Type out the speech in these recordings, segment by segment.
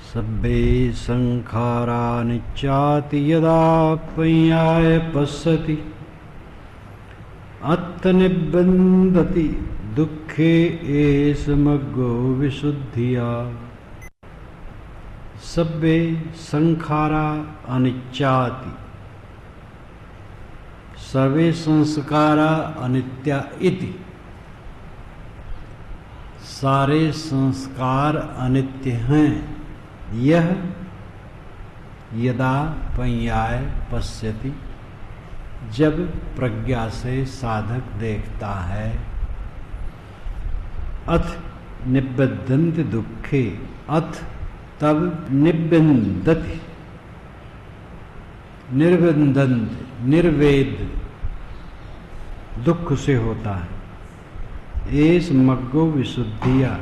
सब्बे संखारा निच्चाति यदा पय्याय पश्यति अत्तनिबन्धति दुःखे एषमग्गो विशुद्धिया। सब्बे संखारा अनिच्चाति, सर्वे संस्कारा अनित्या इति, सारे संस्कार अनित्य हैं। यह यदा पय्याय पश्यति, जब प्रज्ञा से साधक देखता है। अथ निबद्धन्ति दुःखे, अथ तब निबद्धति, निर्बंधन्ति निर्वेद दुख से होता है। एस मग्गो विशुद्धिया,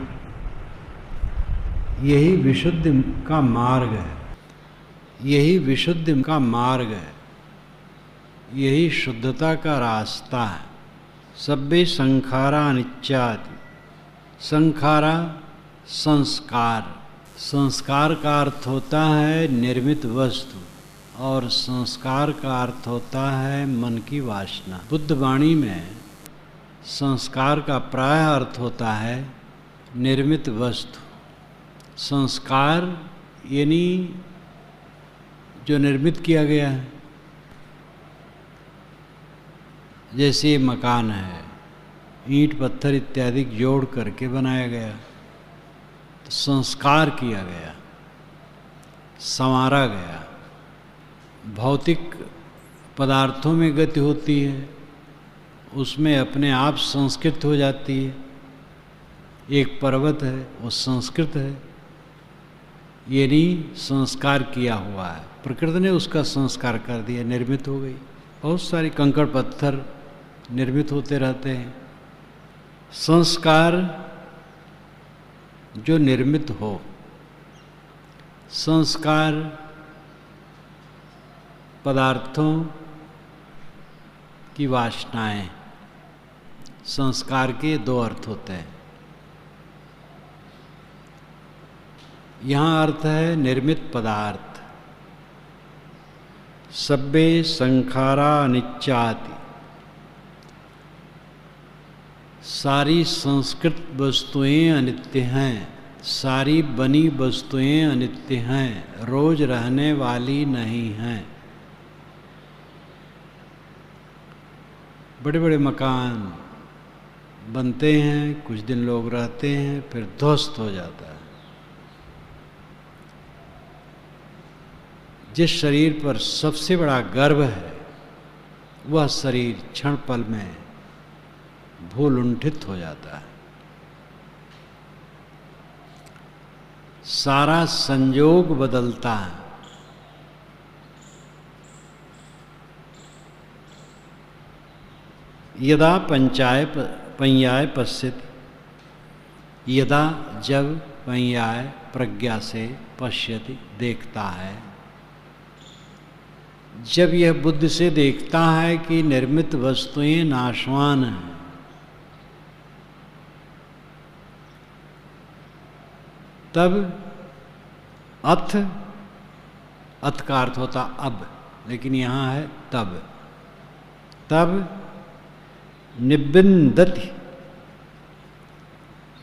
यही विशुद्धि का मार्ग है, यही विशुद्धि का मार्ग है, यही शुद्धता का रास्ता है। सब्बे संखारा अनिच्चाति, संखारा संस्कार, संस्कार का अर्थ होता है निर्मित वस्तु और संस्कार का अर्थ होता है मन की वासना। बुद्ध वाणी में संस्कार का प्राय अर्थ होता है निर्मित वस्तु। संस्कार यानी जो निर्मित किया गया है, जैसे ये मकान है, ईंट पत्थर इत्यादि जोड़ करके बनाया गया, तो संस्कार किया गया, संवारा गया। भौतिक पदार्थों में गति होती है, उसमें अपने आप संस्कृत हो जाती है। एक पर्वत है, वो संस्कृत है, यानी संस्कार किया हुआ है। प्रकृति ने उसका संस्कार कर दिया, निर्मित हो गई। बहुत सारे कंकड़ पत्थर निर्मित होते रहते हैं। संस्कार जो निर्मित हो, संस्कार पदार्थों की वासनाएं, संस्कार के दो अर्थ होते हैं। यहाँ अर्थ है निर्मित पदार्थ। सब्बे संखारा अनिच्चाति, सारी संस्कृत वस्तुएं अनित्य हैं, सारी बनी वस्तुएं अनित्य हैं, रोज रहने वाली नहीं हैं। बड़े बड़े मकान बनते हैं, कुछ दिन लोग रहते हैं, फिर ध्वस्त हो जाता है। जिस शरीर पर सबसे बड़ा गर्व है, वह शरीर क्षण पल में भूलुंठित हो जाता है। सारा संयोग बदलता है। यदा पय्याय पश्यति, यदा जब पय्याय प्रज्ञा से पश्यति देखता है, जब यह बुद्धि से देखता है कि निर्मित वस्तुएं नाशवान हैं, तब अथ, अथ का अर्थ होता अब, लेकिन यहाँ है तब, तब निबंधति,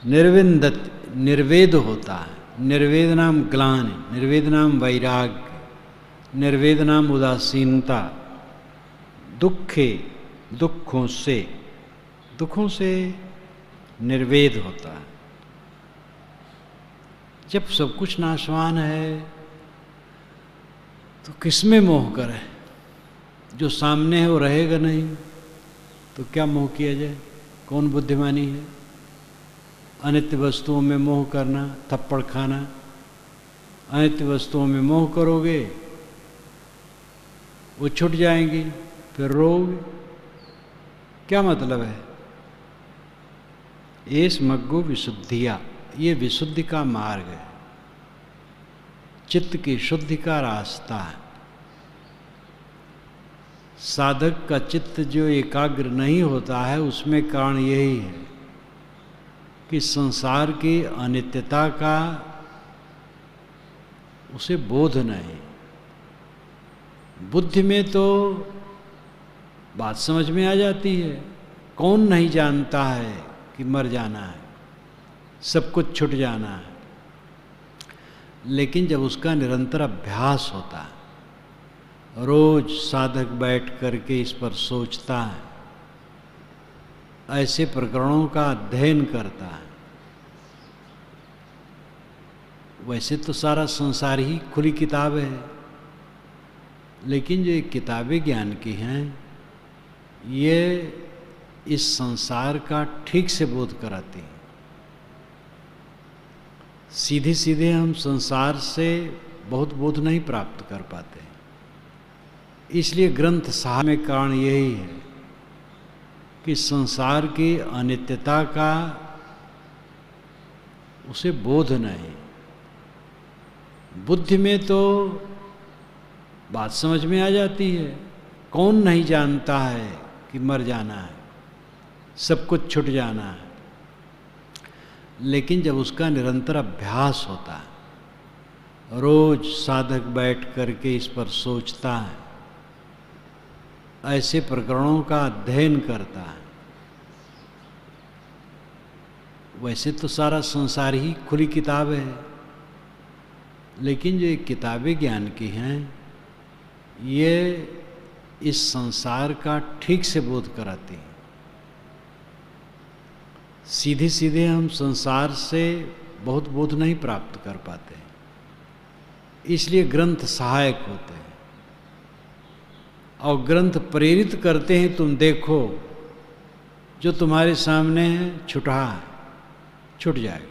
निर्विंदति, निर्वेद होता है। निर्वेद नाम ग्लानि, निर्वेद नाम वैराग्य, निर्वेद नाम उदासीनता। दुखे, दुखों से, दुखों से निर्वेद होता है। जब सब कुछ नाशवान है तो किसमें मोह करे? जो सामने है वो रहेगा नहीं, तो क्या मोह किया जाए? कौन बुद्धिमानी है? अनित्य वस्तुओं में मोह करना, थप्पड़ खाना। अनित्य वस्तुओं में मोह करोगे, वो छूट जाएंगी, फिर रोओगे। क्या मतलब है? एस मग्गो विशुद्धिया, ये विशुद्धि का मार्ग है, चित्त की शुद्धि का रास्ता है। साधक का चित्त जो एकाग्र नहीं होता है, उसमें कारण यही है कि संसार की अनित्यता का उसे बोध नहीं। बुद्धि में तो बात समझ में आ जाती है, कौन नहीं जानता है कि मर जाना है, सब कुछ छूट जाना है। लेकिन जब उसका निरंतर अभ्यास होता है, रोज साधक बैठ करके इस पर सोचता है, ऐसे प्रकरणों का अध्ययन करता है। वैसे तो सारा संसार ही खुली किताब है, लेकिन जो ये किताबें ज्ञान की हैं, ये इस संसार का ठीक से बोध कराती हैं। सीधे सीधे हम संसार से बहुत बोध नहीं प्राप्त कर पाते, इसलिए ग्रंथ साहब में कारण यही है कि संसार की अनित्यता का उसे बोध नहीं। बुद्धि में तो बात समझ में आ जाती है, कौन नहीं जानता है कि मर जाना है, सब कुछ छूट जाना है। लेकिन जब उसका निरंतर अभ्यास होता है, रोज साधक बैठ करके इस पर सोचता है, ऐसे प्रकरणों का अध्ययन करता है। वैसे तो सारा संसार ही खुली किताब है, लेकिन जो ये किताबें ज्ञान की हैं, ये इस संसार का ठीक से बोध कराती हैं। सीधे सीधे हम संसार से बहुत बोध नहीं प्राप्त कर पाते, इसलिए ग्रंथ सहायक होते हैं और ग्रंथ प्रेरित करते हैं। तुम देखो, जो तुम्हारे सामने है छुटा है, छूट जाएगा।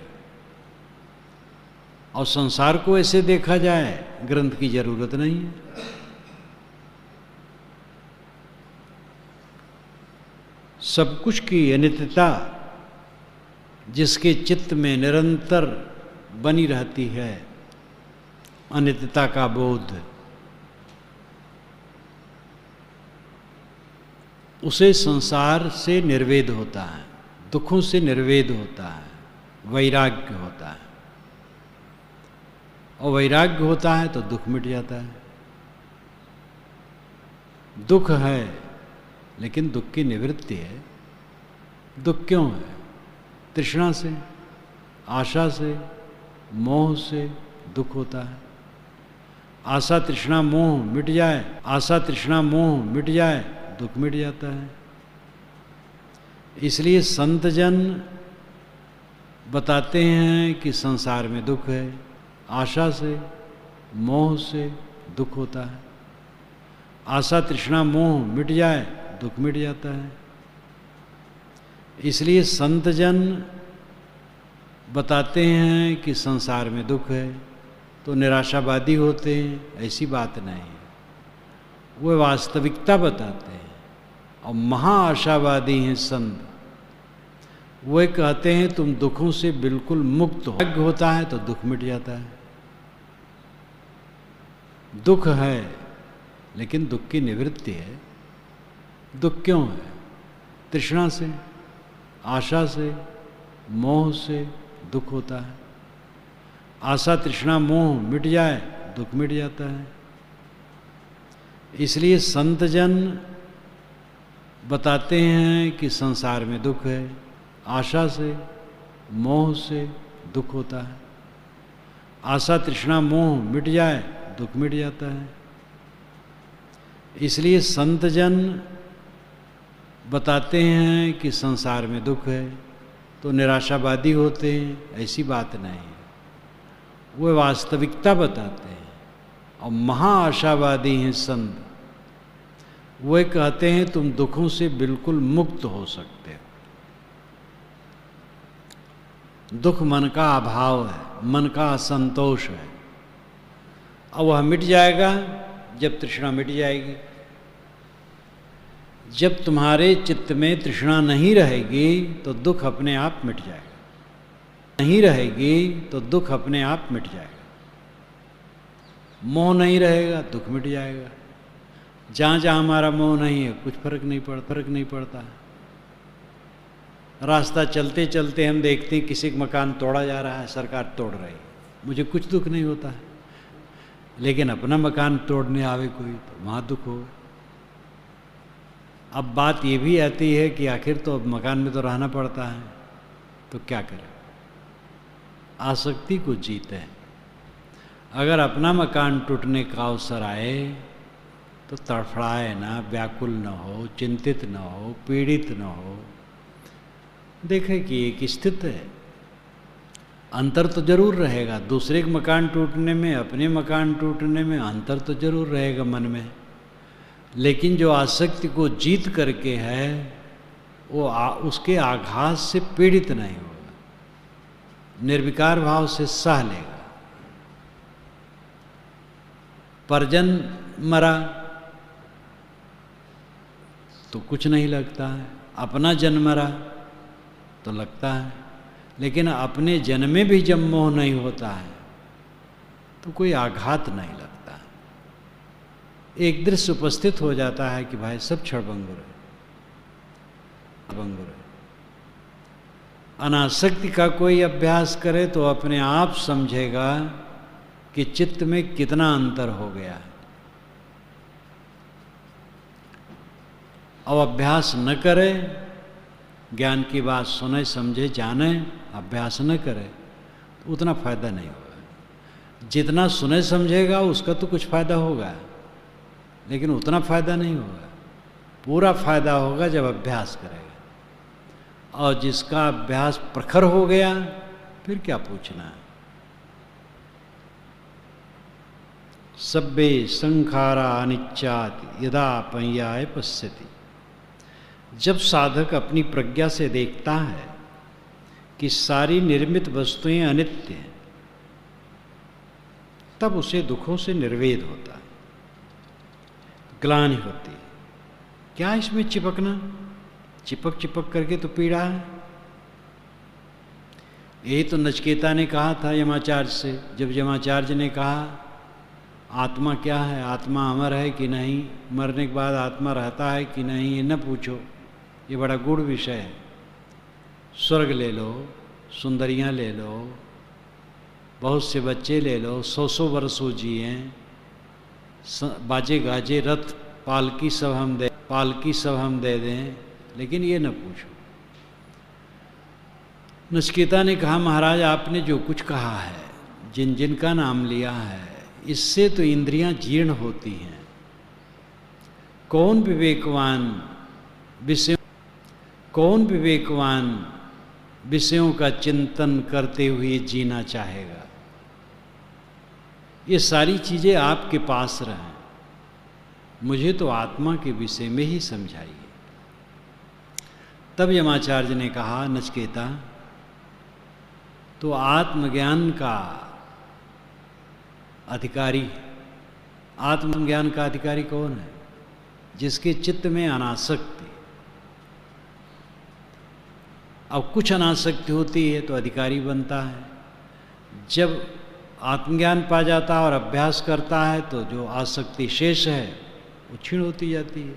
और संसार को ऐसे देखा जाए, ग्रंथ की जरूरत नहीं है। सब कुछ की अनित्यता जिसके चित्त में निरंतर बनी रहती है, अनित्यता का बोध, उसे संसार से निर्वेद होता है, दुखों से निर्वेद होता है, वैराग्य होता है। और वैराग्य होता है तो दुख मिट जाता है। दुख है, लेकिन दुख की निवृत्ति है। दुख क्यों है? तृष्णा से, आशा से, मोह से दुख होता है। आशा तृष्णा मोह मिट जाए, आशा तृष्णा मोह मिट जाए, दुख मिट जाता है। इसलिए संत जन बताते हैं कि संसार में दुख है, आशा से, मोह से दुख होता है। आशा तृष्णा मोह मिट जाए, दुख मिट जाता है। इसलिए संत जन बताते हैं कि संसार में दुख है तो निराशावादी होते हैं, ऐसी बात नहीं है। वो वास्तविकता बताते हैं। और महाआशावादी हैं संत, वे कहते हैं तुम दुखों से बिल्कुल मुक्त हो। भाग्य होता है तो दुख मिट जाता है। दुख है, लेकिन दुख की निवृत्ति है। दुख क्यों है? तृष्णा से, आशा से, मोह से दुख होता है। आशा तृष्णा मोह मिट जाए, दुख मिट जाता है। इसलिए संत जन बताते हैं कि संसार में दुख है, आशा से, मोह से दुख होता है। आशा तृष्णा मोह मिट जाए, दुख मिट जाता है। इसलिए संत जन बताते हैं कि संसार में दुख है तो निराशावादी होते हैं, ऐसी बात नहीं है। वे वास्तविकता बताते हैं। और महाआशावादी हैं संत, वे कहते हैं तुम दुखों से बिल्कुल मुक्त हो सकते हो। दुख मन का अभाव है, मन का असंतोष है, और वह मिट जाएगा जब तृष्णा मिट जाएगी। जब तुम्हारे चित्त में तृष्णा नहीं रहेगी तो दुख अपने आप मिट जाएगा। नहीं रहेगी तो दुख अपने आप मिट जाएगा। मोह नहीं रहेगा, दुख मिट जाएगा। जहाँ जहाँ हमारा मोह नहीं है, कुछ फर्क नहीं पड़ता। रास्ता चलते चलते हम देखते हैं किसी का मकान तोड़ा जा रहा है, सरकार तोड़ रही है, मुझे कुछ दुख नहीं होता है। लेकिन अपना मकान तोड़ने आवे कोई तो वहाँ दुख होगा। अब बात ये भी आती है कि आखिर तो अब मकान में तो रहना पड़ता है, तो क्या करें? आसक्ति को जीते। अगर अपना मकान टूटने का अवसर आए तो तड़फड़ाए ना, व्याकुल न हो, चिंतित न हो, पीड़ित न हो। देखे कि एक स्थिति है, अंतर तो जरूर रहेगा। दूसरे के मकान टूटने में, अपने मकान टूटने में अंतर तो जरूर रहेगा मन में, लेकिन जो आसक्ति को जीत करके है वो उसके आघात से पीड़ित नहीं होगा, निर्विकार भाव से सह लेगा। परिजन मरा तो कुछ नहीं लगता है, अपना जन मरा तो लगता है, लेकिन अपने जन में भी जब मोह नहीं होता है तो कोई आघात नहीं लगता है। एक दृश्य उपस्थित हो जाता है कि भाई सब क्षणभंगुर है, भंगुर है। अनासक्ति का कोई अभ्यास करे तो अपने आप समझेगा कि चित्त में कितना अंतर हो गया है। अब अभ्यास न करे, ज्ञान की बात सुने, समझे, जाने, अभ्यास न करे तो उतना फायदा नहीं होगा। जितना सुने समझेगा उसका तो कुछ फायदा होगा, लेकिन उतना फायदा नहीं होगा। पूरा फायदा होगा जब अभ्यास करेगा। और जिसका अभ्यास प्रखर हो गया फिर क्या पूछना है। सब्बे संखारा अनिच्चाति यदा पय्याय पश्यति। जब साधक अपनी प्रज्ञा से देखता है कि सारी निर्मित वस्तुएं अनित्य हैं, तब उसे दुखों से निर्वेद होता है, ग्लानि होती है। क्या इसमें चिपकना, चिपक चिपक करके तो पीड़ा है। यही तो नचिकेता ने कहा था यमाचार्य से, जब यमाचार्य ने कहा आत्मा क्या है, आत्मा अमर है कि नहीं, मरने के बाद आत्मा रहता है कि नहीं, ये न पूछो, ये बड़ा गूढ़ विषय है। स्वर्ग ले लो, सुंदरियां ले लो, बहुत से बच्चे ले लो, 100 वर्षों जिए, बाजे गाजे रथ पालकी सब हम दे दें, लेकिन ये न पूछो। नचिकेता ने कहा महाराज आपने जो कुछ कहा है, जिन जिन का नाम लिया है, इससे तो इंद्रियां जीर्ण होती हैं। कौन विवेकवान विषयों का चिंतन करते हुए जीना चाहेगा। ये सारी चीजें आपके पास रहें, मुझे तो आत्मा के विषय में ही समझाइए। तब यमाचार्य ने कहा नचिकेता, तो आत्मज्ञान का अधिकारी, आत्मज्ञान का अधिकारी कौन है? जिसके चित्त में अनासक्ति। अब कुछ अनासक्ति होती है तो अधिकारी बनता है। जब आत्मज्ञान पा जाता है और अभ्यास करता है तो जो आसक्ति शेष है वो क्षीण होती जाती है।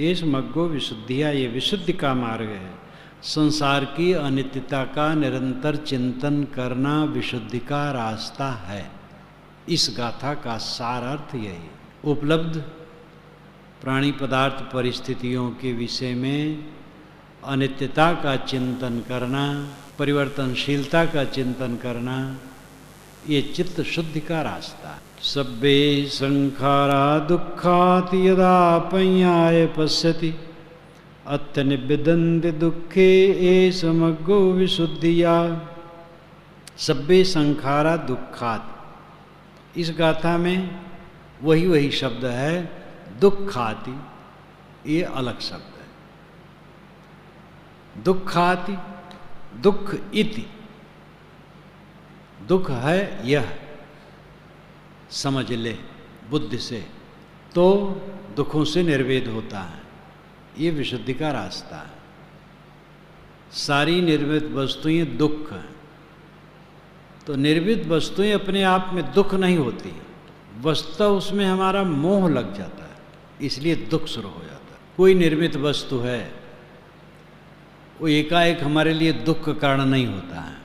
एष मग्गो विशुद्धिया, ये विशुद्धि का मार्ग है। संसार की अनित्यता का निरंतर चिंतन करना विशुद्धि का रास्ता है। इस गाथा का सार अर्थ यही। उपलब्ध प्राणी पदार्थ परिस्थितियों के विषय में अनित्यता का चिंतन करना, परिवर्तनशीलता का चिंतन करना, ये चित्त शुद्धि का रास्ता है। सब्बे संखारा दुःखाति यदा पय्याय पश्यति अत्यनिबद्धन्ति दुःखे एष मग्गो विशुद्धिया। सब्बे संखारा दुःखाति, इस गाथा में वही शब्द है। दुःखाति ये अलग शब्द है। दुःखाति, दुख इति, दुख है यह, समझ ले बुद्धि से, तो दुखों से निर्वेद होता है। ये विशुद्धि का रास्ता है। सारी निर्मित वस्तुएं दुख हैं, तो निर्मित वस्तुएं अपने आप में दुख नहीं होती, वस्तु उसमें हमारा मोह लग जाता है, इसलिए दुख शुरू हो जाता है। कोई निर्मित वस्तु है वो एकाएक हमारे लिए दुख का कारण नहीं होता है।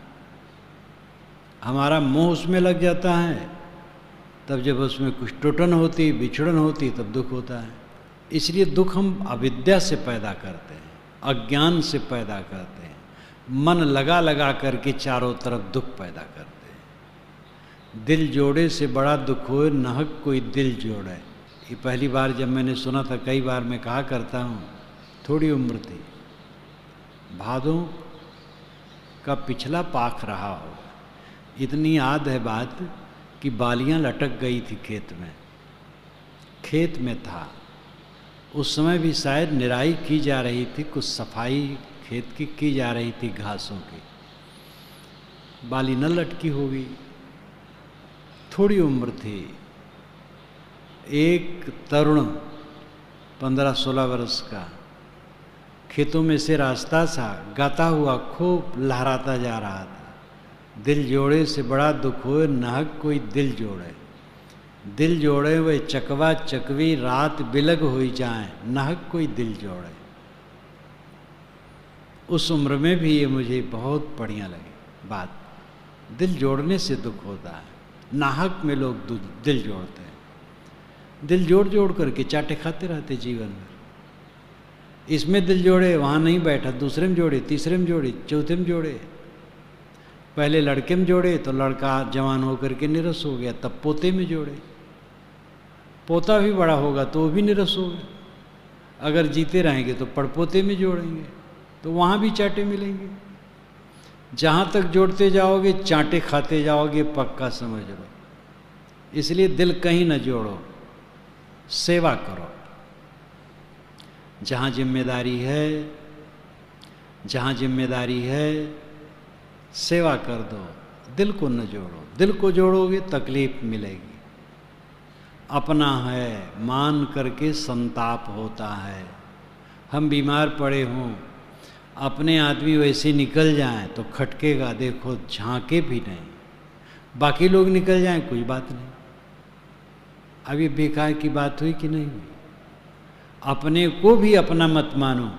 हमारा मोह उसमें लग जाता है, तब जब उसमें कुछ टूटन होती, बिछड़न होती, तब दुख होता है। इसलिए दुख हम अविद्या से पैदा करते हैं, अज्ञान से पैदा करते हैं, मन लगा लगा करके चारों तरफ दुख पैदा करते हैं। दिल जोड़े से बड़ा दुख हो नाहक कोई दिल जोड़े। ये पहली बार जब मैंने सुना था, कई बार मैं कहा करता हूँ, थोड़ी उम्र थी, भादों का पिछला पाख रहा होगा, इतनी याद है बात कि बालियां लटक गई थी खेत में था। उस समय भी शायद निराई की जा रही थी, कुछ सफाई खेत की जा रही थी घासों की। बाली न लटकी होगी, थोड़ी उम्र थी। एक तरुण 15-16 वर्ष का खेतों में से रास्ता था, गाता हुआ खूब लहराता जा रहा था। दिल जोड़े से बड़ा दुख हो नाहक कोई दिल जोड़े। दिल जोड़े वे चकवा चकवी रात बिलग हुई जाए, नाहक कोई दिल जोड़े। उस उम्र में भी ये मुझे बहुत बढ़िया लगी बात। दिल जोड़ने से दुख होता है, नाहक में लोग दिल जोड़ते हैं। दिल जोड़ जोड़ करके चाटे खाते रहते जीवन में। इसमें दिल जोड़े, वहाँ नहीं बैठा, दूसरे में जोड़े, तीसरे में जोड़े, चौथे में जोड़े। पहले लड़के में जोड़े तो लड़का जवान होकर के निरस हो गया, तब पोते में जोड़े, पोता भी बड़ा होगा तो वो भी निरस होगा। अगर जीते रहेंगे तो पड़पोते में जोड़ेंगे, तो वहाँ भी चाटे मिलेंगे। जहाँ तक जोड़ते जाओगे चाटे खाते जाओगे, पक्का समझ लो। इसलिए दिल कहीं न जोड़ो, सेवा करो। जहाँ जिम्मेदारी है सेवा कर दो, दिल को न जोड़ो। दिल को जोड़ोगे तकलीफ मिलेगी। अपना है मान करके संताप होता है। हम बीमार पड़े हों, अपने आदमी वैसे निकल जाएं तो खटकेगा, देखो झांके भी नहीं। बाकी लोग निकल जाएं कोई बात नहीं। अभी बेकार की बात हुई कि नहीं हुई? अपने को भी अपना मत मानो,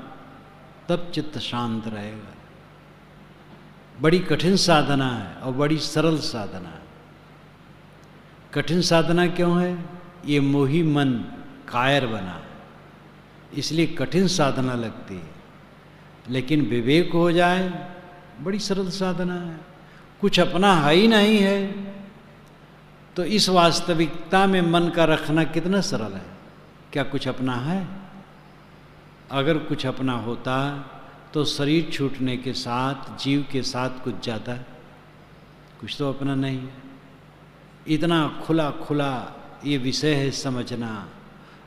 तब चित्त शांत रहेगा। बड़ी कठिन साधना है और बड़ी सरल साधना है। कठिन साधना क्यों है? ये मोही मन कायर बना है, इसलिए कठिन साधना लगती है। लेकिन विवेक हो जाए, बड़ी सरल साधना है। कुछ अपना है ही नहीं है, तो इस वास्तविकता में मन का रखना कितना सरल है। क्या कुछ अपना है? अगर कुछ अपना होता तो शरीर छूटने के साथ जीव के साथ कुछ जाता है। कुछ तो अपना नहीं है। इतना खुला खुला ये विषय है समझना,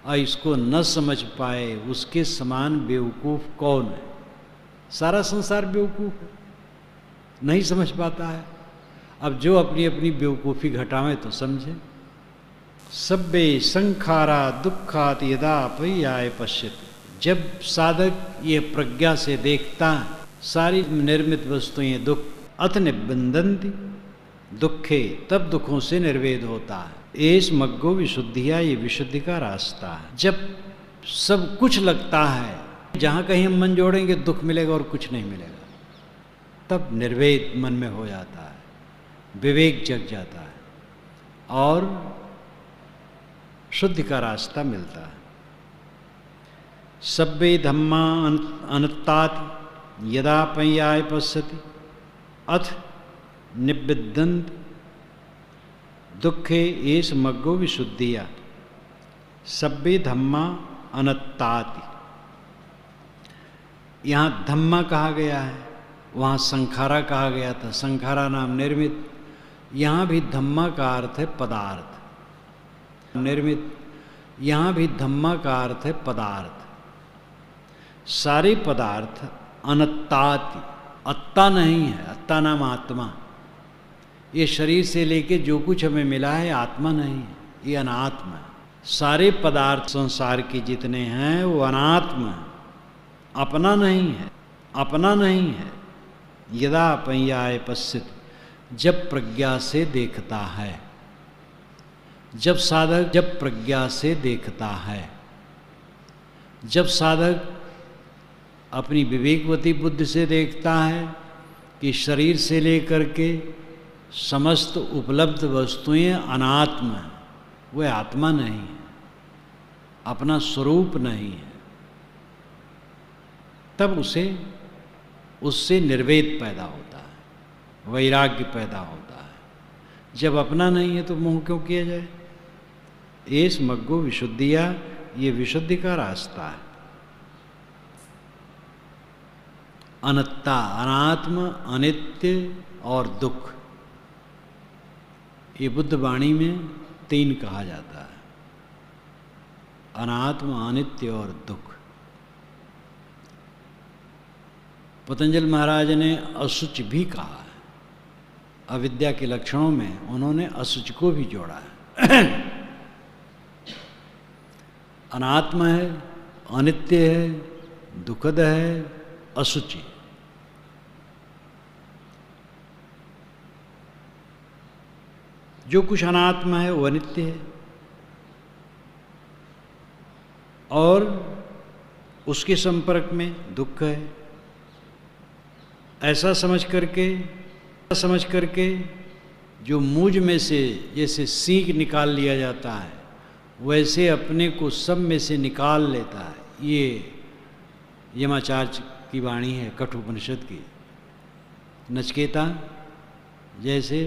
और इसको न समझ पाए उसके समान बेवकूफ़ कौन है? सारा संसार बेवकूफ़ है, नहीं समझ पाता है। अब जो अपनी अपनी बेवकूफ़ी घटावे तो समझे। सब्बे संखारा दुखात यदा पर्याय पश्यति। जब साधक ये प्रज्ञा से देखता सारी निर्मित वस्तुएं दुख अथ निबंधन्ति दुखे, तब दुखों से निर्वेद होता है। एस मग्गो विशुद्धिया, ये विशुद्धि का रास्ता है। जब सब कुछ लगता है, जहाँ कहीं हम मन जोड़ेंगे दुख मिलेगा और कुछ नहीं मिलेगा, तब निर्वेद मन में हो जाता है, विवेक जग जाता है और शुद्धि का रास्ता मिलता है। सब्बे धम्मा अनुत्ताति यदा पर्याय पश्यति अथ निबद्धन्ति दुखे एष मग्गो विशुद्धिया। सब्बे धम्मा अनुत्ताति, यहाँ धम्मा कहा गया है, वहाँ संखारा कहा गया था। संखारा नाम निर्मित, यहाँ भी धम्मा का अर्थ है पदार्थ। निर्मित, यहाँ भी धम्मा का अर्थ है पदार्थ। सारे पदार्थ अनत्ताति, अत्ता नहीं है। अत्ता नाम आत्मा। ये शरीर से लेके जो कुछ हमें मिला है आत्मा नहीं है, ये अनात्म है। सारे पदार्थ संसार के जितने हैं वो अनात्म है, अपना नहीं है, अपना नहीं है। यदा पर्याय पश्यति, जब प्रज्ञा से देखता है, जब साधक जब प्रज्ञा से देखता है, जब साधक अपनी विवेकवती बुद्धि से देखता है कि शरीर से लेकर के समस्त उपलब्ध वस्तुएं अनात्म हैं, वह आत्मा नहीं है, अपना स्वरूप नहीं है, तब उससे निर्वेद पैदा होता है, वैराग्य पैदा होता है। जब अपना नहीं है तो मोह क्यों किया जाए? एस मग्गो विशुद्धिया, ये विशुद्धि का रास्ता है। अनत्ता, अनात्म, अनित्य और दुख, ये बुद्ध वाणी में 3 कहा जाता है, अनात्म, अनित्य और दुख। पतंजलि महाराज ने असुच भी कहा है, अविद्या के लक्षणों में उन्होंने असुच को भी जोड़ा है। अनात्म है, अनित्य है, दुखद है, असुचि। जो कुछ अनात्मा है वो अनित्य है, और उसके संपर्क में दुख है। ऐसा समझ करके जो मूंज में से जैसे सींग निकाल लिया जाता है, वैसे अपने को सब में से निकाल लेता है। ये यमाचार्य की वाणी है कठोपनिषद की। नचिकेता, जैसे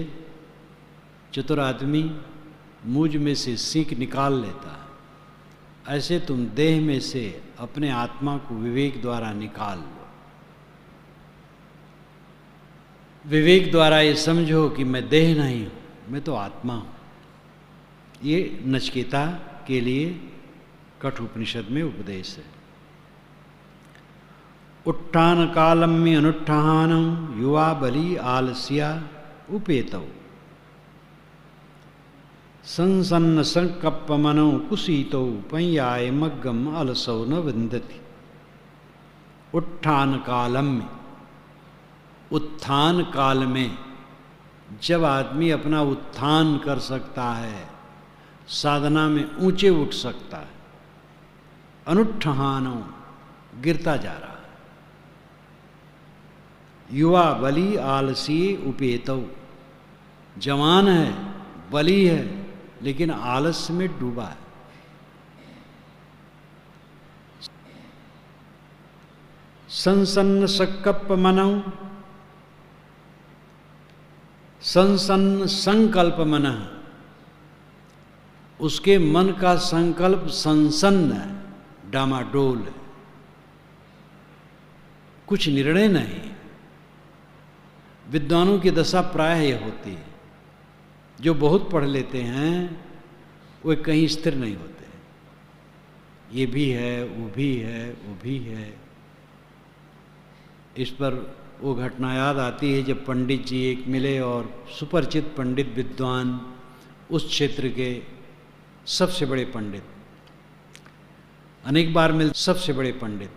चतुर आदमी मूंज में से सींग निकाल लेता है, ऐसे तुम देह में से अपने आत्मा को विवेक द्वारा निकाल लो। विवेक द्वारा ये समझो कि मैं देह नहीं हूँ, मैं तो आत्मा हूँ। ये नचिकेता के लिए कठोपनिषद में उपदेश है। उत्थान कालम में अनुत्थानम युवा बलि आलस्या उपेतौ संसन्न संकप्प मनो कुसीतो पंयाय मग्गम अलसौ न विंदति। उत्थान कालम में, उत्थान काल में जब आदमी अपना उत्थान कर सकता है, साधना में ऊंचे उठ सकता है, अनुत्थानो गिरता जा रहा है। युवा बलि आलसी उपेतौ, जवान है, बली है, लेकिन आलस्य में डूबा है। संसन्न सकप्प मनौ, संसन्न संकल्प मन, उसके मन का संकल्प संसन्न है, डामाडोल है, कुछ निर्णय नहीं। विद्वानों की दशा प्रायः ये होती है। जो बहुत पढ़ लेते हैं वे कहीं स्थिर नहीं होते। ये भी है, वो भी है, वो भी है। इस पर वो घटना याद आती है जब पंडित जी एक मिले, और सुपरिचित पंडित विद्वान, उस क्षेत्र के सबसे बड़े पंडित, अनेक बार सबसे बड़े पंडित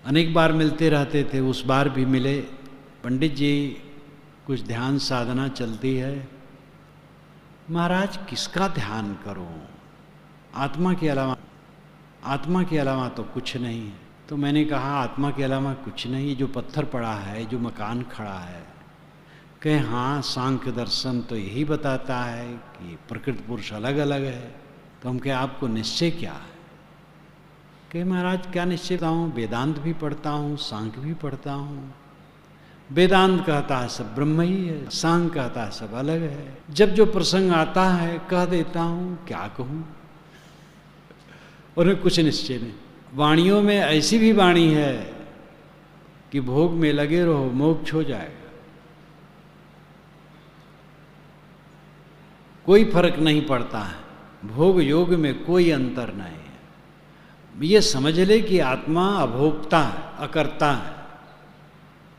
अनेक बार मिलते रहते थे। उस बार भी मिले। पंडित जी, कुछ ध्यान साधना चलती है। महाराज, किसका ध्यान करूं? आत्मा के अलावा तो कुछ नहीं है। तो मैंने कहा, आत्मा के अलावा कुछ नहीं, जो पत्थर पड़ा है, जो मकान खड़ा है। कहे हाँ, सांख्य दर्शन तो यही बताता है कि प्रकृति पुरुष अलग अलग है। तो हम कहे आपको निश्चय क्या है? कहे महाराज, क्या निश्चय बताऊं? वेदांत भी पढ़ता हूँ, सांख्य भी पढ़ता हूँ। वेदांत कहता है सब ब्रह्म ही है, सांख्य कहता है सब अलग है। जब जो प्रसंग आता है कह देता हूँ, क्या कहूँ? उन्हें कुछ निश्चय नहीं। वाणियों में ऐसी भी वाणी है कि भोग में लगे रहो, मोक्ष हो जाएगा, कोई फर्क नहीं पड़ता है। भोग योग में कोई अंतर नहीं है। ये समझ ले कि आत्मा अभोक्ता है, अकर्ता है।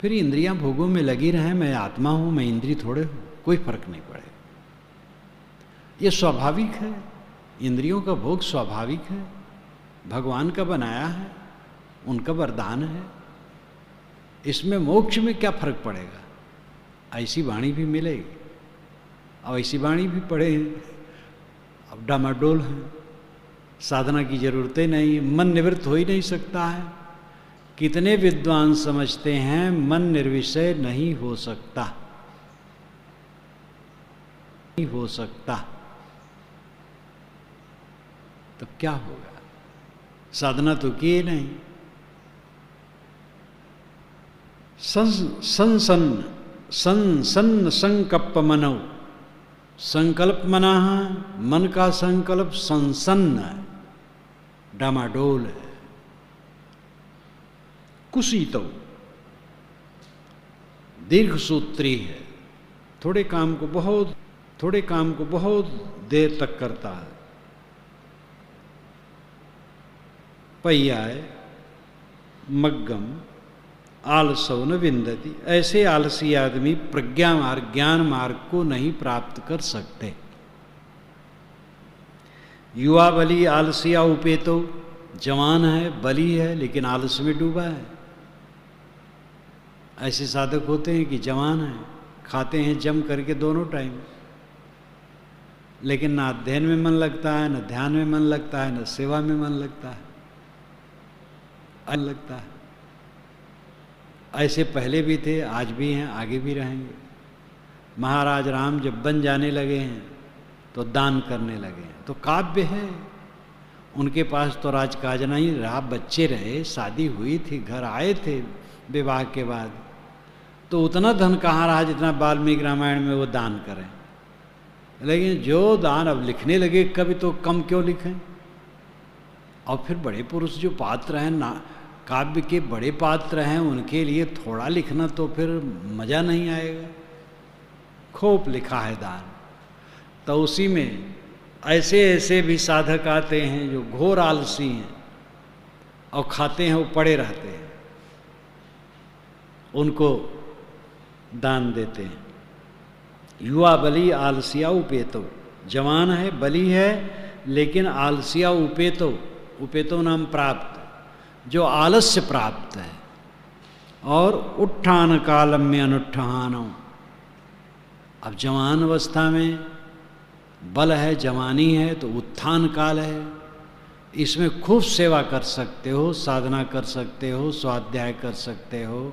फिर इंद्रियां भोगों में लगी रहें, मैं आत्मा हूं, मैं इंद्रिय थोड़े हूं, कोई फर्क नहीं पड़ेगा। ये स्वाभाविक है। इंद्रियों का भोग स्वाभाविक है, भगवान का बनाया है, उनका वरदान है। इसमें मोक्ष में क्या फर्क पड़ेगा? ऐसी वाणी भी मिलेगी। अब ऐसी वाणी भी पढ़े, अब डामाडोल है, साधना की जरूरतें नहीं है, मन निवृत्त हो ही नहीं सकता है। कितने विद्वान समझते हैं मन निर्विषय नहीं हो सकता। नहीं हो सकता, तो क्या होगा? साधना तो किए नहीं। सन्न संकल्प मनो, संकल्प मना, मन का संकल्प संसन्न है, डामाडोल है। कुसीतो दीर्घ सूत्री है, थोड़े काम को बहुत देर तक करता है। पय्याय मग्गम आलसो न विंदति, ऐसे आलसी आदमी प्रज्ञा मार्ग ज्ञान मार्ग को नहीं प्राप्त कर सकते। युवा बली आलसिया उपेतो, जवान है बली है लेकिन आलस में डूबा है। ऐसे साधक होते हैं कि जवान है, खाते हैं जम करके दोनों टाइम, लेकिन ना अध्ययन में मन लगता है, न ध्यान में मन लगता है, न सेवा में मन लगता है। ऐसे पहले भी थे, आज भी हैं, आगे भी रहेंगे। महाराज राम जब बन जाने लगे हैं तो दान करने लगे हैं, तो काव्य है। उनके पास तो राजकाज नहीं रहा, बच्चे रहे, शादी हुई थी, घर आए थे विवाह के बाद, तो उतना धन कहाँ रहा जितना वाल्मीकि रामायण में वो दान करें। लेकिन जो दान अब लिखने लगे, कभी तो कम क्यों लिखें। और फिर बड़े पुरुष जो पात्र हैं ना, काव्य के बड़े पात्र हैं, उनके लिए थोड़ा लिखना तो फिर मजा नहीं आएगा। खूब लिखा है दान। तो उसी में ऐसे ऐसे भी साधक आते हैं जो घोर आलसी हैं और खाते हैं वो पड़े रहते हैं, उनको दान देते हैं। युवा बली आलसिया उपेतो, जवान है बली है लेकिन आलसिया उपेतो, उपेतो नाम प्राप्त, जो आलस्य प्राप्त है। और उत्थान कालम में अनुत्थानो, अब जवान अवस्था में बल है, जवानी है, तो उत्थान काल है, इसमें खूब सेवा कर सकते हो, साधना कर सकते हो, स्वाध्याय कर सकते हो।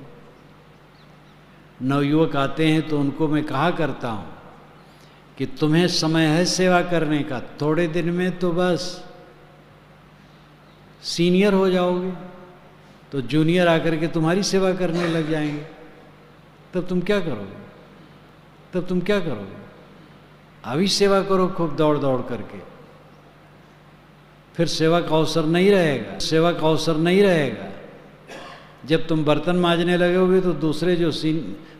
नवयुवक आते हैं तो उनको मैं कहा करता हूँ कि तुम्हें समय है सेवा करने का, थोड़े दिन में तो बस सीनियर हो जाओगे, तो जूनियर आकर के तुम्हारी सेवा करने लग जाएंगे, तब तुम क्या करोगे? अभी सेवा करो खूब दौड़ दौड़ करके, फिर सेवा का अवसर नहीं रहेगा। जब तुम बर्तन मांजने लगोगे तो दूसरे जो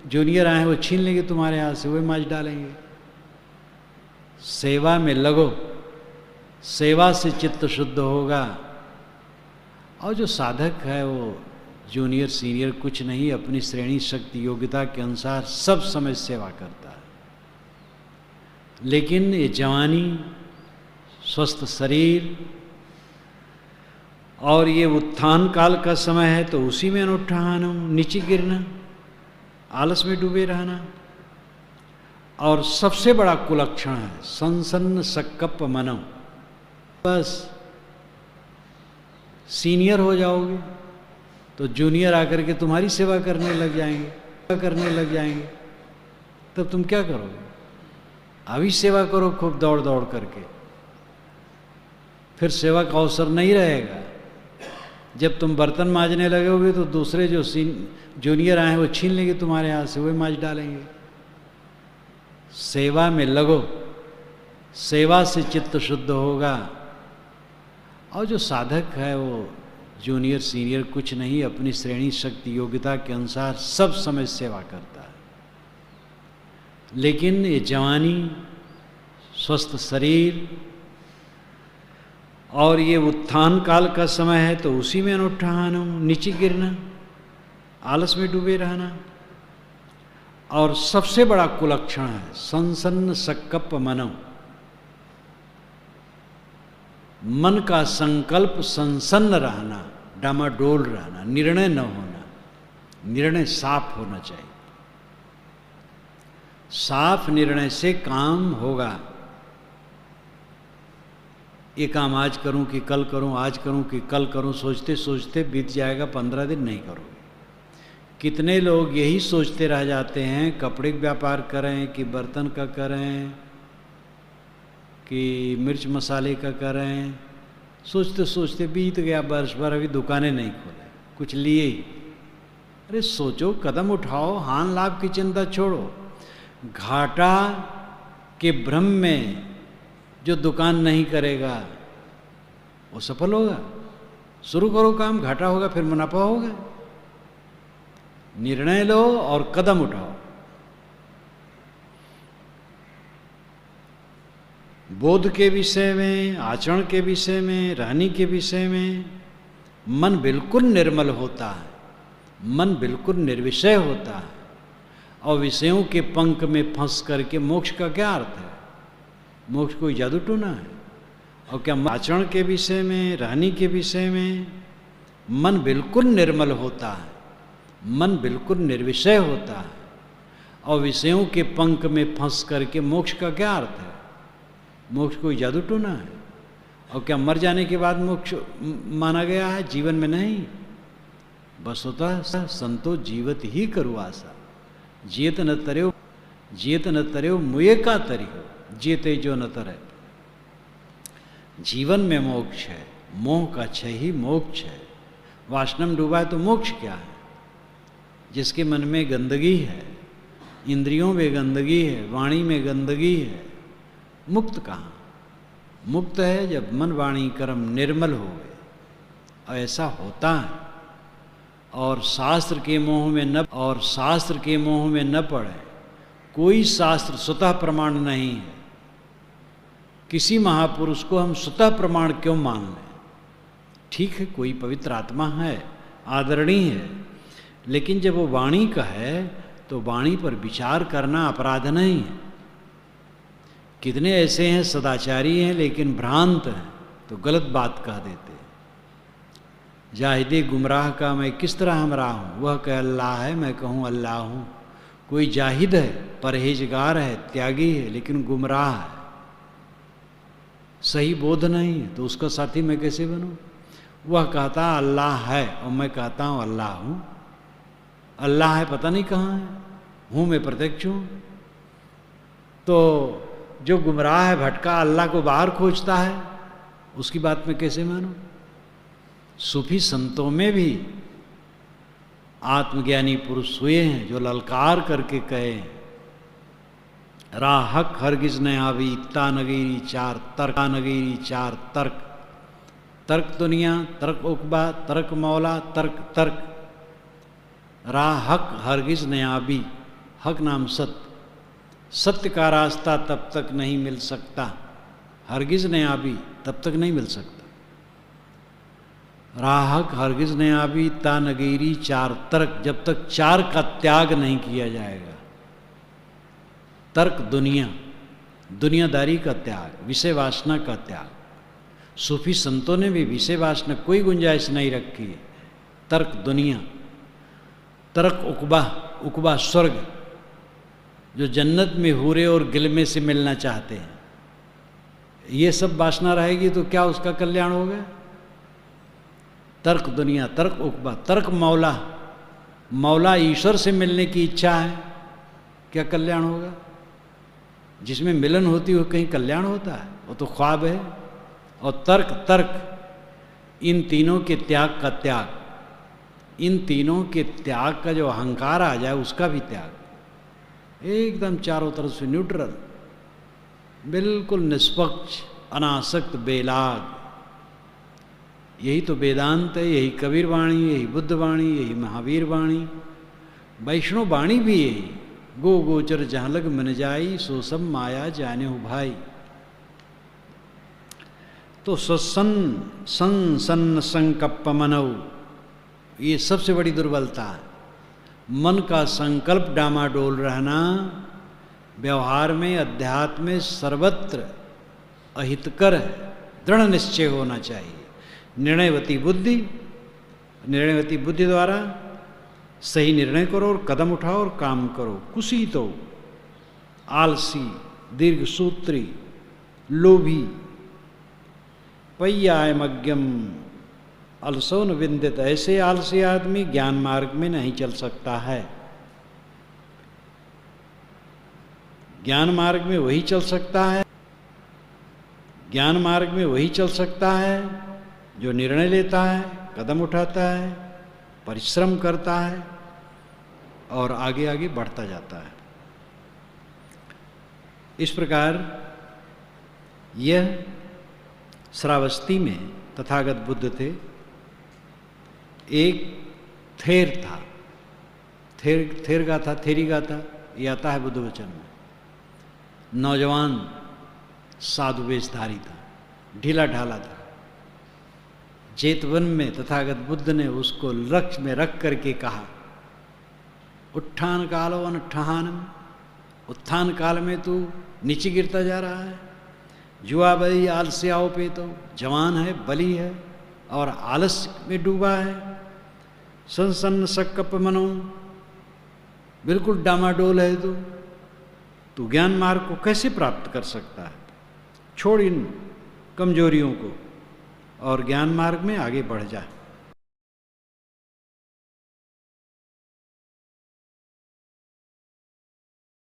जूनियर आए हैं वो छीन लेंगे तुम्हारे हाथ से, वो मांज डालेंगे। सेवा में लगो, सेवा से चित्त शुद्ध होगा। और जो साधक है वो जूनियर सीनियर कुछ नहीं, अपनी श्रेणी शक्ति योग्यता के अनुसार सब समय सेवा करता है। लेकिन ये जवानी, स्वस्थ शरीर और ये उत्थान काल का समय है, तो उसी में अनुत्थानम, नीचे गिरना, आलस में डूबे रहना। और सबसे बड़ा कुलक्षण है संसन्न सकप मनो, बस सीनियर हो जाओगे तो जूनियर आकर के तुम्हारी सेवा करने लग जाएंगे, तब तुम क्या करोगे? अभी सेवा करो खूब दौड़ दौड़ करके, फिर सेवा का अवसर नहीं रहेगा। जब तुम बर्तन मांजने लगोगे तो दूसरे जो जूनियर आए हैं वो छीन लेंगे तुम्हारे हाथ से, वो मांज डालेंगे। सेवा में लगो, सेवा से चित्त शुद्ध होगा। और जो साधक है वो जूनियर सीनियर कुछ नहीं, अपनी श्रेणी शक्ति योग्यता के अनुसार सब समय सेवा करता है। लेकिन ये जवानी, स्वस्थ शरीर और ये उत्थान काल का समय है, तो उसी में अनुत्थानम, नीचे गिरना, आलस में डूबे रहना। और सबसे बड़ा कुलक्षण है संसन्न सकप मनो, मन का संकल्प संसन्न रहना, डामाडोल रहना, निर्णय न होना। निर्णय साफ होना चाहिए, साफ निर्णय से काम होगा। ये काम आज करूं कि कल करूं, आज करूं कि कल करूं, सोचते सोचते बीत जाएगा 15 दिन, नहीं करोगे। कितने लोग यही सोचते रह जाते हैं, कपड़े का व्यापार करें कि बर्तन का करें कि मिर्च मसाले का कर रहे हैं, सोचते सोचते बीत गया वर्ष भर, अभी दुकानें नहीं खोले, कुछ लिए ही। अरे सोचो, कदम उठाओ, हानि लाभ की चिंता छोड़ो। घाटा के भ्रम में जो दुकान नहीं करेगा वो सफल होगा। शुरू करो काम, घाटा होगा फिर मुनाफा होगा। निर्णय लो और कदम उठाओ। बोध के विषय में, आचरण के विषय में, रहने के विषय में मन बिल्कुल निर्मल होता है, मन बिल्कुल निर्विषय होता है। और विषयों के पंख में फंस करके मोक्ष का क्या अर्थ है? मोक्ष कोई जादू टूना है? और क्या आचरण के विषय में, रहने के विषय में मन बिल्कुल निर्मल होता है, मन बिल्कुल निर्विषय होता है। और विषयों के पंख में फंस करके मोक्ष का क्या अर्थ है? मोक्ष कोई जादू टूना है? और क्या मर जाने के बाद मोक्ष माना गया है, जीवन में नहीं? बस होता है संतो जीवत ही करू आशा, जियत न तर्यो मुए का तरियो, जियते जो न तरे। जीवन में मोक्ष है, मोह का क्षय ही मोक्ष है। वासना में डूबा है तो मोक्ष क्या है? जिसके मन में गंदगी है, इंद्रियों में गंदगी है, वाणी में गंदगी है, मुक्त कहाँ? मुक्त है जब मन वाणी कर्म निर्मल हो गए। और ऐसा होता है। और शास्त्र के मोह में न पड़े। कोई शास्त्र स्वतः प्रमाण नहीं है। किसी महापुरुष को हम स्वतः प्रमाण क्यों मान लें? ठीक है, कोई पवित्र आत्मा है, आदरणीय है, लेकिन जब वो वाणी का है तो वाणी पर विचार करना अपराध नहीं है। कितने ऐसे हैं सदाचारी हैं लेकिन भ्रांत हैं, तो गलत बात कह देते। जाहिदे गुमराह का मैं किस तरह हमरा हूँ, वह कह अल्लाह है, मैं कहूँ अल्लाह हूँ। कोई जाहिद है, परहेजगार है, त्यागी है, लेकिन गुमराह है, सही बोध नहीं है, तो उसका साथी मैं कैसे बनूं? वह कहता अल्लाह है और मैं कहता हूँ अल्लाह हूँ। अल्लाह है पता नहीं कहाँ है, हूँ मैं प्रत्यक्ष हूँ। तो जो गुमराह है, भटका, अल्लाह को बाहर खोजता है, उसकी बात में कैसे मानूं? सूफी संतों में भी आत्मज्ञानी पुरुष हुए हैं जो ललकार करके कहे, राह हक हरगिज न आवी, ता नगीरी चार तर्क। तर्क दुनिया, तर्क उकबा, तर्क मौला, तर्क। राह हक हरगिज न आवी, हक नाम सत्य। सत्य का रास्ता तब तक नहीं मिल सकता, हरगिज न आवी, तब तक नहीं मिल सकता। राहक हरगिज ने आवी, ता नगीरी चार तर्क, जब तक चार का त्याग नहीं किया जाएगा। तर्क दुनियादारी का त्याग, विषय वासना का त्याग। सूफी संतों ने भी विषय वासना कोई गुंजाइश नहीं रखी है। तर्क दुनिया, तर्क उकबा स्वर्ग, जो जन्नत में हूरे और गिलमे से मिलना चाहते हैं, ये सब वासना रहेगी तो क्या उसका कल्याण होगा? तर्क दुनिया, तर्क उकबा, तर्क मौला ईश्वर से मिलने की इच्छा है, क्या कल्याण होगा? जिसमें मिलन होती हो कहीं कल्याण होता है? वो तो ख्वाब है। और तर्क इन तीनों के त्याग का त्याग, इन तीनों के त्याग का जो अहंकार आ जाए उसका भी त्याग, एकदम चारों तरफ से न्यूट्रल, बिल्कुल निष्पक्ष, अनासक्त, बेलाग। यही तो वेदांत है, यही कबीर वाणी, यही बुद्ध वाणी, यही महावीर वाणी, वैष्णव वाणी भी यही। गो गोचर जहाँ लग मन जाई, सो सब माया जाने हो भाई। तो सन्न संकल्प मनऊ, ये सबसे बड़ी दुर्बलता है। मन का संकल्प डामाडोल रहना, व्यवहार में, अध्यात्म में, सर्वत्र अहितकर है। दृढ़ निश्चय होना चाहिए। निर्णयवती बुद्धि द्वारा सही निर्णय करो और कदम उठाओ और काम करो। कुसीतो, आलसी, दीर्घसूत्री, लोभी, पय्यायमज्ञम अलसो न विंदित, ऐसे आलसी आदमी ज्ञान मार्ग में नहीं चल सकता है। ज्ञान मार्ग में वही चल सकता है ज्ञान मार्ग में वही चल सकता है जो निर्णय लेता है, कदम उठाता है, परिश्रम करता है और आगे आगे बढ़ता जाता है। इस प्रकार यह श्रावस्ती में तथागत बुद्ध थे। एक थेर था, थेर गाथा, थेरी गाथा ये आता है बुद्ध वचन में। नौजवान साधु वेशधारी था, ढीला ढाला था। जेतवन में तथागत बुद्ध ने उसको लक्ष्य में रख करके कहा, उत्थान कालो अनुत्थानम, उत्थान काल में तू नीचे गिरता जा रहा है। जुआ बली आलस्याओ पे, तो जवान है, बली है और आलस्य में डूबा है। संसन्न सकप मनो, बिल्कुल डामाडोल है तू ज्ञान मार्ग को कैसे प्राप्त कर सकता है? छोड़ इन कमजोरियों को और ज्ञान मार्ग में आगे बढ़ जा।